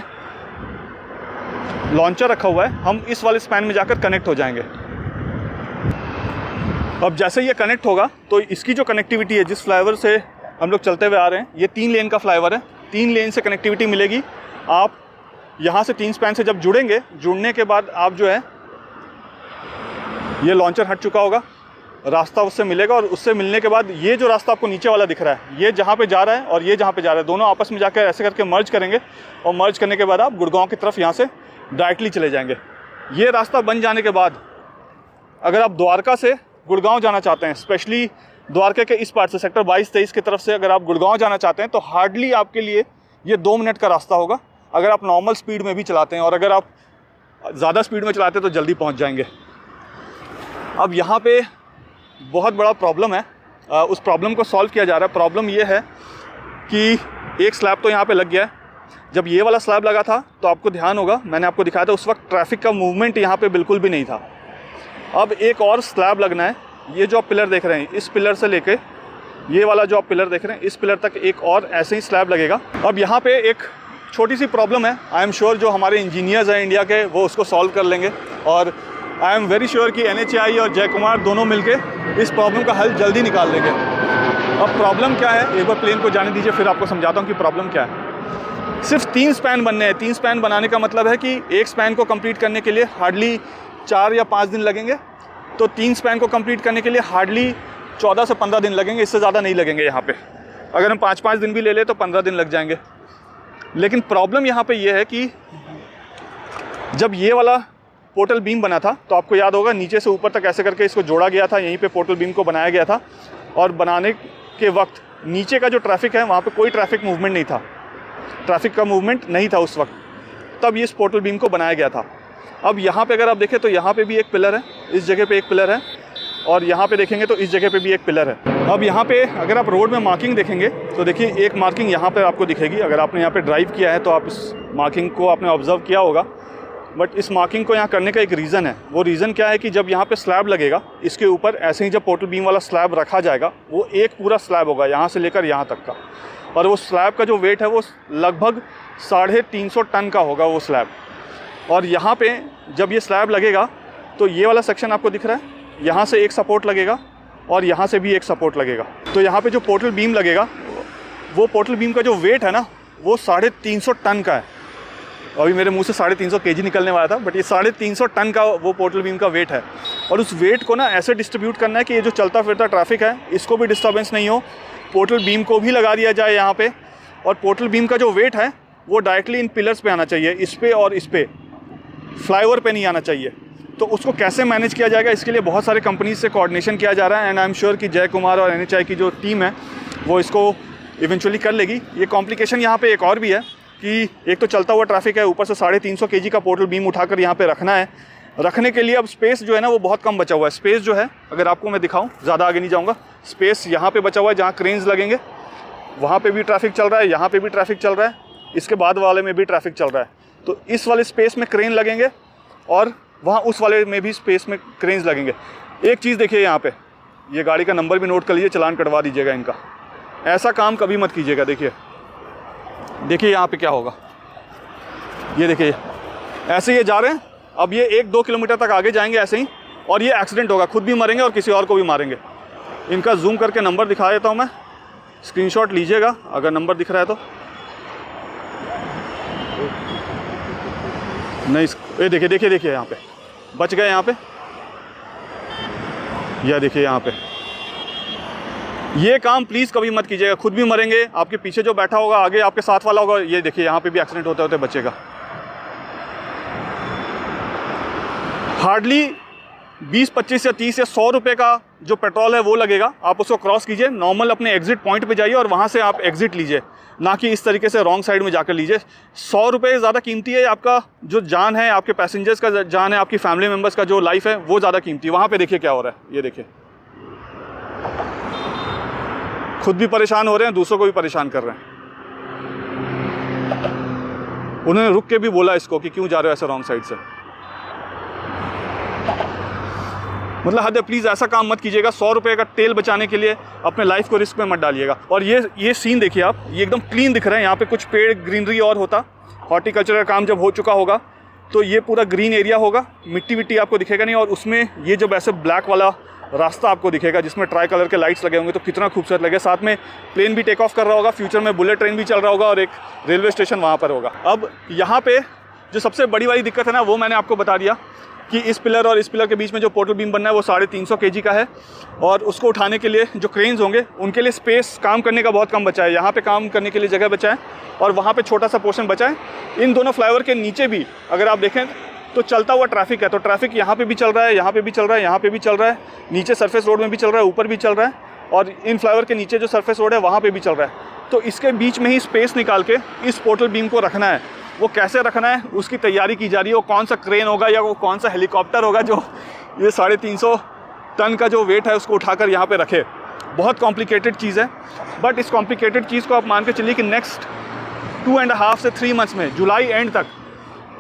लॉन्चर रखा हुआ है, हम इस वाले स्पैन में जाकर कनेक्ट हो जाएंगे। अब जैसे ये कनेक्ट होगा तो इसकी जो कनेक्टिविटी है, जिस फ्लाईओवर से हम लोग चलते हुए आ रहे हैं, ये 3 लेन का फ्लाईओवर है, 3 लेन से कनेक्टिविटी मिलेगी। आप यहाँ से 3 स्पैन से जब जुड़ेंगे, जुड़ने के बाद आप जो है, ये लॉन्चर हट चुका होगा, रास्ता उससे मिलेगा, और उससे मिलने के बाद ये जो रास्ता आपको नीचे वाला दिख रहा है, ये जहाँ पे जा रहा है और ये जहाँ पे जा रहा है, दोनों आपस में जाकर ऐसे करके मर्ज करेंगे, और मर्ज करने के बाद आप गुड़गांव की तरफ यहाँ से डायरेक्टली चले जाएंगे। ये रास्ता बन जाने के बाद अगर आप द्वारका से गुड़गांव जाना चाहते हैं, स्पेशली द्वारका के इस पार्ट से सेक्टर 22-23 की तरफ से अगर आप गुड़गांव जाना चाहते हैं, तो हार्डली आपके लिए ये 2 मिनट का रास्ता होगा, अगर आप नॉर्मल स्पीड में भी चलाते हैं, और अगर आप ज़्यादा स्पीड में चलाते हैं तो जल्दी पहुँच जाएंगे। अब यहाँ पे बहुत बड़ा प्रॉब्लम है, उस प्रॉब्लम को सॉल्व किया जा रहा है। प्रॉब्लम ये है कि एक स्लैब तो यहाँ पे लग गया है। जब ये वाला स्लैब लगा था तो आपको ध्यान होगा, मैंने आपको दिखाया था, उस वक्त ट्रैफिक का मूवमेंट यहाँ पे बिल्कुल भी नहीं था। अब एक और स्लैब लगना है, ये जो आप पिलर देख रहे हैं, इस पिलर से लेके ये वाला जो आप पिलर देख रहे हैं, इस पिलर तक एक और ऐसे ही स्लैब लगेगा। अब यहाँ पे एक छोटी सी प्रॉब्लम है, आई एम श्योर जो हमारे इंजीनियर्स हैं इंडिया के, वो उसको सॉल्व कर लेंगे, और आई एम वेरी श्योर कि NHAI और जय कुमार दोनों मिलके इस प्रॉब्लम का हल जल्दी निकाल देंगे। अब प्रॉब्लम क्या है, एक बार प्लेन को जाने दीजिए, फिर आपको समझाता हूँ कि प्रॉब्लम क्या है। सिर्फ 3 स्पैन बनने हैं। 3 स्पैन बनाने का मतलब है कि एक स्पैन को कंप्लीट करने के लिए हार्डली 4 या 5 दिन लगेंगे, तो 3 स्पैन को कंप्लीट करने के लिए हार्डली 14 से 15 दिन लगेंगे, इससे ज़्यादा नहीं लगेंगे यहाँ पे। अगर हम 5-5 दिन भी ले लें तो 15 दिन लग जाएंगे। लेकिन प्रॉब्लम यहाँ पे ये है कि जब ये वाला पोर्टल बीम बना था, तो आपको याद होगा नीचे से ऊपर तक ऐसे करके इसको जोड़ा गया था, यहीं पे पोर्टल बीम को बनाया गया था, और बनाने के वक्त नीचे का जो ट्रैफिक है वहाँ पे कोई ट्रैफिक मूवमेंट नहीं था, ट्रैफिक का मूवमेंट नहीं था उस वक्त, तब ये इस पोर्टल बीम को बनाया गया था। अब यहाँ पे अगर आप देखें तो यहाँ पे भी एक पिलर है, इस जगह पे एक पिलर है, और यहाँ पे देखेंगे तो इस जगह पे भी एक पिलर है। अब यहाँ पे अगर आप रोड में मार्किंग देखेंगे तो देखिए एक मार्किंग यहाँ पे आपको दिखेगी। अगर आपने यहाँ पे ड्राइव किया है तो आप इस मार्किंग को आपने ऑब्जर्व किया होगा, बट इस मार्किंग को यहाँ करने का एक रीज़न है। वो रीज़न क्या है कि जब यहाँ पे स्लैब लगेगा, इसके ऊपर ऐसे ही जब पोर्टल बीम वाला स्लैब रखा जाएगा, वो एक पूरा स्लैब होगा यहाँ से लेकर यहाँ तक का, और वो स्लैब का जो वेट है वो लगभग 350 टन का होगा वो स्लैब। और यहाँ पे जब ये स्लैब लगेगा तो ये वाला सेक्शन आपको दिख रहा है, यहाँ से एक सपोर्ट लगेगा और यहाँ से भी एक सपोर्ट लगेगा। तो यहाँ पे जो पोर्टल बीम लगेगा, वो पोर्टल बीम का जो वेट है ना, वो 350 टन का है। अभी मेरे मुंह से 350 kg निकलने वाला था, बट ये 350 टन का वो पोर्टल बीम का वेट है। और उस वेट को ना ऐसे डिस्ट्रीब्यूट करना है कि ये जो चलता फिरता ट्रैफिक है इसको भी डिस्टर्बेंस नहीं हो, पोर्टल बीम को भी लगा दिया जाए यहाँ पे, और पोर्टल बीम का जो वेट है वो डायरेक्टली इन पिलर्स पे आना चाहिए, इस पे और इस पे, फ्लाईओवर पे नहीं आना चाहिए। तो उसको कैसे मैनेज किया जाएगा, इसके लिए बहुत सारे कंपनीज से कोऑर्डिनेशन किया जा रहा है, एंड आई एम श्योर कि जय कुमार और NHAI की जो टीम है वो इसको इवेंचुअली कर लेगी। ये कॉम्प्लिकेशन यहाँ पे एक और भी है कि एक तो चलता हुआ ट्रैफिक है, ऊपर से 350 kg का पोर्टल बीम उठाकर यहाँ पे रखना है। रखने के लिए अब स्पेस जो है ना वो बहुत कम बचा हुआ है। स्पेस जो है, अगर आपको मैं दिखाऊं, ज़्यादा आगे नहीं जाऊँगा, स्पेस यहाँ पे बचा हुआ है जहाँ क्रेन्स लगेंगे, वहाँ पे भी ट्रैफिक चल रहा है, यहाँ पे भी ट्रैफिक चल रहा है, इसके बाद वाले में भी ट्रैफिक चल रहा है। तो इस वाले स्पेस में क्रेन लगेंगे और वहाँ उस वाले में भी स्पेस में क्रेन्स लगेंगे। एक चीज़ देखिए यहाँ पे, ये गाड़ी का नंबर भी नोट कर लीजिए, चालान कटवा दीजिएगा इनका। ऐसा काम कभी मत कीजिएगा। देखिए यहाँ पे क्या होगा, ये देखिए ऐसे ये जा रहे हैं, अब ये 1-2 किलोमीटर तक आगे जाएंगे ऐसे ही, और ये एक्सीडेंट होगा, खुद भी मरेंगे और किसी और को भी मारेंगे। इनका जूम करके नंबर दिखा देता हूँ मैं, स्क्रीनशॉट लीजिएगा अगर नंबर दिख रहा है तो। नहीं, ये देखिए यहाँ पे बच गए, यहाँ पे यह देखिए यहाँ पे। ये काम प्लीज़ कभी मत कीजिएगा, खुद भी मरेंगे, आपके पीछे जो बैठा होगा, आगे आपके साथ वाला होगा, ये देखिए यहाँ पे भी एक्सीडेंट होते होते बचेगा। हार्डली 20, 25 या 30 या 100 रुपये का जो पेट्रोल है वो लगेगा, आप उसको क्रॉस कीजिए, नॉर्मल अपने एग्जिट पॉइंट पे जाइए और वहाँ से आप एग्जिट लीजिए, ना कि इस तरीके से रॉन्ग साइड में जाकर लीजिए। 100 रुपये ज़्यादा कीमती है, आपका जो जान है, आपके पैसेंजर्स का जान है, आपकी फैमिली मेम्बर्स का जो लाइफ है वो ज़्यादा कीमती है। वहाँ पे देखिए क्या हो रहा है, ये देखिए, खुद भी परेशान हो रहे हैं, दूसरों को भी परेशान कर रहे हैं। उन्होंने रुक के भी बोला इसको कि क्यों जा रहे हो ऐसे रॉन्ग साइड से। मतलब हद है, प्लीज़ ऐसा काम मत कीजिएगा। 100 रुपये का तेल बचाने के लिए अपने लाइफ को रिस्क में मत डालिएगा। और ये सीन देखिए आप, ये एकदम क्लीन दिख रहा है। यहाँ पे कुछ पेड़ ग्रीनरी और होता, हॉर्टिकल्चर का काम जब हो चुका होगा तो ये पूरा ग्रीन एरिया होगा, मिट्टी विट्टी आपको दिखेगा नहीं। और उसमें ये जब ऐसे ब्लैक वाला रास्ता आपको दिखेगा जिसमें ट्राई कलर के लाइट्स लगे होंगे तो कितना खूबसूरत लगे। साथ में प्लेन भी टेक ऑफ कर रहा होगा, फ्यूचर में बुलेट ट्रेन भी चल रहा होगा और एक रेलवे स्टेशन वहाँ पर होगा। अब यहाँ पे जो सबसे बड़ी वाली दिक्कत है ना, वो मैंने आपको बता दिया कि इस पिलर और इस पिलर के बीच में जो पोर्टल बीम बनना है वो 350 kg का है। और उसको उठाने के लिए जो क्रेन्स होंगे उनके लिए स्पेस काम करने का बहुत कम बचा है। यहाँ पे काम करने के लिए जगह बचा है और वहाँ पे छोटा सा पोर्शन बचा है। इन दोनों फ्लाईओवर के नीचे भी अगर आप देखें तो चलता हुआ ट्रैफिक है, तो ट्रैफिक यहाँ पे भी चल रहा है, यहाँ पे भी चल रहा है, यहाँ पे भी चल रहा है, नीचे सरफेस रोड में भी चल रहा है, ऊपर भी चल रहा है, और इन फ्लाईओवर के नीचे जो सरफेस रोड है वहाँ पे भी चल रहा है। तो इसके बीच में ही स्पेस निकाल के इस पोर्टल बीम को रखना है। वो कैसे रखना है उसकी तैयारी की जा रही है। वो कौन सा क्रेन होगा या वो कौन सा हेलीकॉप्टर होगा जो ये 350 टन का जो वेट है उसको उठाकर यहाँ पे रखे। बहुत कॉम्प्लिकेटेड चीज़ है, बट इस कॉम्प्लिकेटेड चीज़ को आप मान के चलिए कि नेक्स्ट 2.5 से 3 मंथ्स में, जुलाई एंड तक,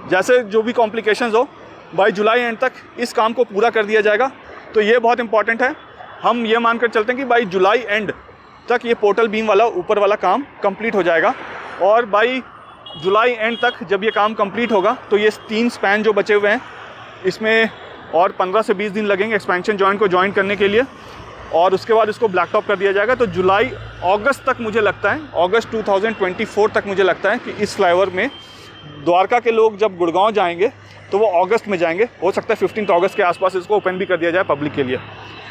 जैसे जो भी कॉम्प्लिकेशंस हो, बाई जुलाई एंड तक इस काम को पूरा कर दिया जाएगा। तो ये बहुत इंपॉर्टेंट है। हम ये मानकर चलते हैं कि बाई जुलाई एंड तक ये पोर्टल बीम वाला ऊपर वाला काम कंप्लीट हो जाएगा। और बाई जुलाई एंड तक जब ये काम कंप्लीट होगा तो ये 3 स्पैन जो बचे हुए हैं इसमें और 15 से 20 दिन लगेंगे एक्सपेंशन जॉइंट को जॉइन करने के लिए, और उसके बाद इसको ब्लैक टॉप कर दिया जाएगा। तो जुलाई अगस्त तक मुझे लगता है, अगस्त 2024 तक मुझे लगता है कि इस फ्लाईओवर में द्वारका के लोग जब गुड़गांव जाएंगे तो वो अगस्त में जाएंगे। हो सकता है 15 अगस्त के आसपास इसको ओपन भी कर दिया जाए पब्लिक के लिए।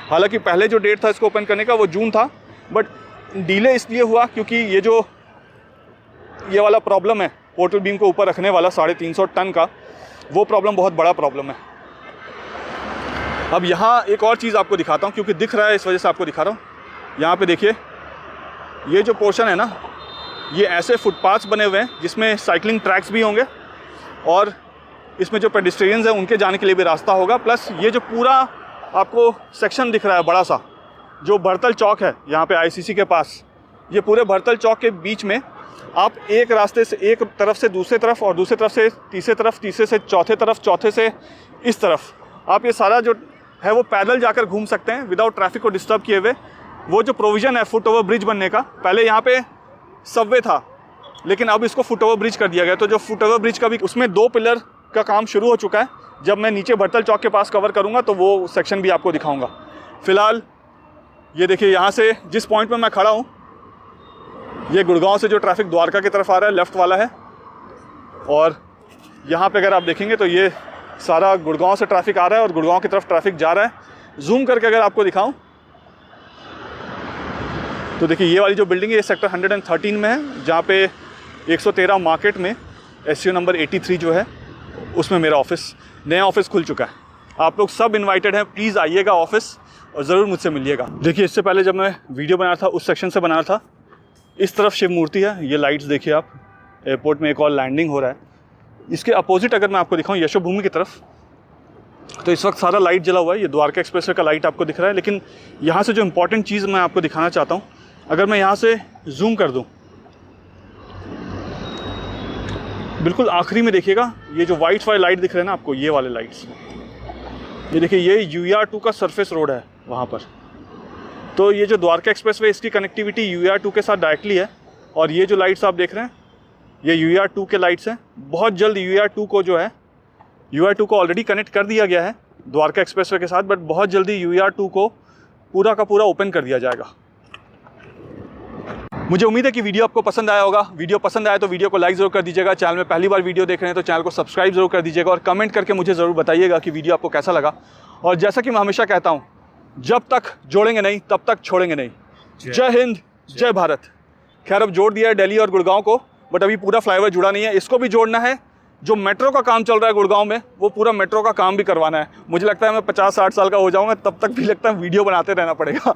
हालांकि पहले जो डेट था इसको ओपन करने का वो जून था, बट डिले इसलिए हुआ क्योंकि ये वाला प्रॉब्लम है पोर्टल बीम को ऊपर रखने वाला 350 टन का, वो प्रॉब्लम बहुत बड़ा प्रॉब्लम है। अब यहाँ एक और चीज़ आपको दिखाता हूँ, क्योंकि दिख रहा है इस वजह से आपको दिखा रहा हूँ। यहाँ पे देखिए, ये जो पोर्शन है ना, ये ऐसे फुटपाथ्स बने हुए हैं जिसमें साइकिलिंग ट्रैक्स भी होंगे और इसमें जो पेडिस्ट्रियंस हैं उनके जाने के लिए भी रास्ता होगा। प्लस ये जो पूरा आपको सेक्शन दिख रहा है बड़ा सा, जो भरतल चौक है यहाँ पे ICC के पास, ये पूरे भरतल चौक के बीच में आप एक रास्ते से एक तरफ से दूसरे तरफ और दूसरे तरफ से तीसरे तरफ, तीसरे से चौथे तरफ, चौथे से इस तरफ, आप ये सारा जो है वो पैदल जाकर घूम सकते हैं विदाउट ट्रैफिक को डिस्टर्ब किए हुए। वो जो प्रोविज़न है फुट ओवर ब्रिज बनने का, पहले यहाँ पे सबवे था लेकिन अब इसको फुट ओवर ब्रिज कर दिया गया। तो जो फुट ओवर ब्रिज का भी उसमें 2 पिलर का काम शुरू हो चुका है। जब मैं नीचे भरतल चौक के पास कवर करूँगा तो वो सेक्शन भी आपको दिखाऊँगा। फ़िलहाल ये देखिए, यहाँ से जिस पॉइंट पर मैं खड़ा हूँ, ये गुड़गांव से जो ट्रैफिक द्वारका की तरफ आ रहा है लेफ़्ट वाला है, और यहाँ पे अगर आप देखेंगे तो ये सारा गुड़गांव से ट्रैफिक आ रहा है और गुड़गांव की तरफ ट्रैफिक जा रहा है। जूम करके अगर आपको दिखाऊं तो देखिए, ये वाली जो बिल्डिंग है ये सेक्टर 113 में है, जहाँ पे 113 मार्केट में SCO नंबर 83 जो है उसमें मेरा ऑफिस, नया ऑफिस खुल चुका है। आप लोग सब इनवाइटेड हैं, प्लीज़ आइएगा ऑफिस और ज़रूर मुझसे मिलिएगा। देखिए, इससे पहले जब मैं वीडियो बना था उस सेक्शन से बना था, इस तरफ शिव मूर्ति है, ये लाइट्स देखिए आप, एयरपोर्ट में एक और लैंडिंग हो रहा है। इसके अपोजिट अगर मैं आपको दिखाऊं यशोभूमि की तरफ, तो इस वक्त सारा लाइट जला हुआ है। ये द्वारका एक्सप्रेसवे का लाइट आपको दिख रहा है। लेकिन यहाँ से जो इम्पोर्टेंट चीज़ मैं आपको दिखाना चाहता हूँ, अगर मैं यहाँ से जूम कर दूँ, बिल्कुल आखिरी में देखिएगा, ये जो वाइट वाले लाइट दिख रहे हैं ना आपको, ये वाले लाइट्स, ये देखिए, ये UER2 का सरफेस रोड है वहाँ पर। तो ये जो द्वारका एक्सप्रेसवे, इसकी कनेक्टिविटी UER2 के साथ डायरेक्टली है। और ये जो लाइट्स आप देख रहे हैं ये UER2 के लाइट्स हैं। बहुत जल्द UER2 को जो है, UER2 को ऑलरेडी कनेक्ट कर दिया गया है द्वारका एक्सप्रेसवे के साथ, बट बहुत जल्दी UER2 को पूरा का पूरा ओपन कर दिया जाएगा। मुझे उम्मीद है कि वीडियो आपको पसंद आया होगा। वीडियो पसंद आया तो वीडियो को लाइक ज़रूर कर दीजिएगा। चैनल में पहली बार वीडियो देख रहे हैं तो चैनल को सब्सक्राइब ज़रूर कर दीजिएगा और कमेंट करके मुझे ज़रूर बताइएगा कि वीडियो आपको कैसा लगा। और जैसा कि मैं हमेशा कहता हूँ, जब तक जोड़ेंगे नहीं तब तक छोड़ेंगे नहीं। जय हिंद, जय भारत। खैर, अब जोड़ दिया है दिल्ली और गुड़गांव को, बट अभी पूरा फ्लाईओवर जुड़ा नहीं है, इसको भी जोड़ना है। जो मेट्रो का काम चल रहा है गुड़गांव में, वो पूरा मेट्रो का काम भी करवाना है। मुझे लगता है मैं 50-60 साल का हो जाऊंगा, तब तक भी लगता है वीडियो बनाते रहना पड़ेगा।